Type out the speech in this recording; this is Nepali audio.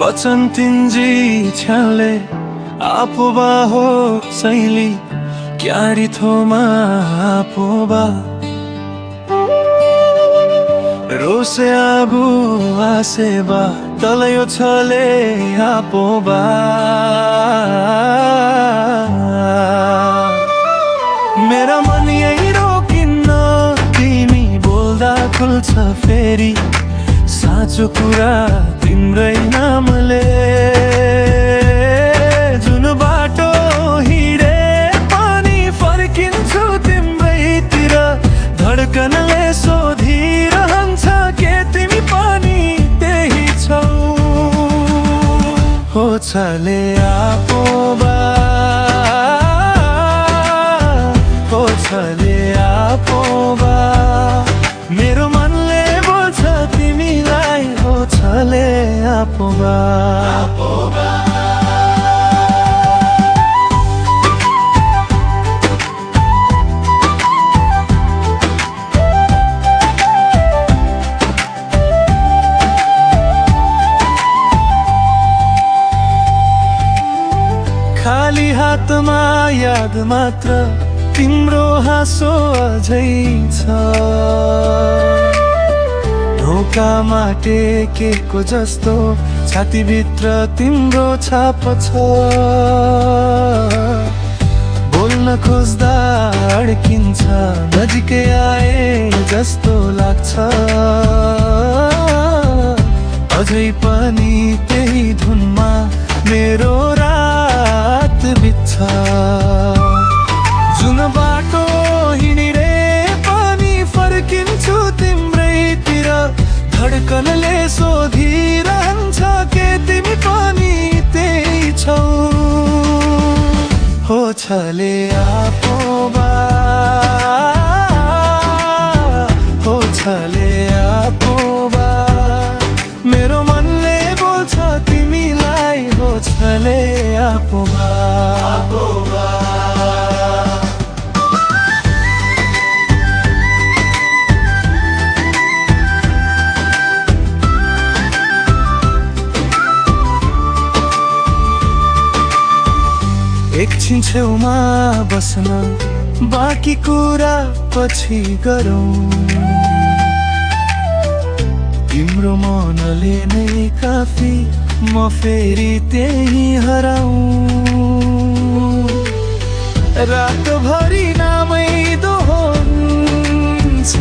वचन तिंजी छ्याले आपोबा हो सैली क्यारी थोमा आपोबा रोसे आबु आसेबा तलयो छले आपोबा मेरा मन यही रोकिन्न तिमी बोल्दा खुल्छ फेरि साँचो कुरा तिम्रै नामले जुन बाटो हिँडे पनि फर्किन्छु तिम्रैतिर धड्कनले सोधिरहन्छ के तिमी पनि त्यही छौ हो छले आपोबा हो छले आपोबा मेरो मनले बोल्छ तिमीलाई हो छले आपोबा खाली हातमा याद मात्र तिम्रो हाँसो अझै छ ढोकामा टेकेको जस्तो छातीभित्र तिम्रो छाप छ बोल्न खोज्दा अड्किन्छ नजिकै आए जस्तो लाग्छ अझै पनि त्यही धुनमा मेरो रात बित्छ जुन बाटो हिँडिरे पनि फर्किन्छु तिम्रैतिर धड्कनले सोधिरहन्छ के तिमी पनि त्यही छौ हो छले आपोबा हो छले आपोबा मेरो मनले बोल्छ तिमीलाई हो छले आपोबा एकछिन छेउमा बस्न बाँकी कुरा पछि गरौँ तिम्रो मनले नै काफी म फेरि त्यही हराऊँ रातभरि नामै दोहोर्छ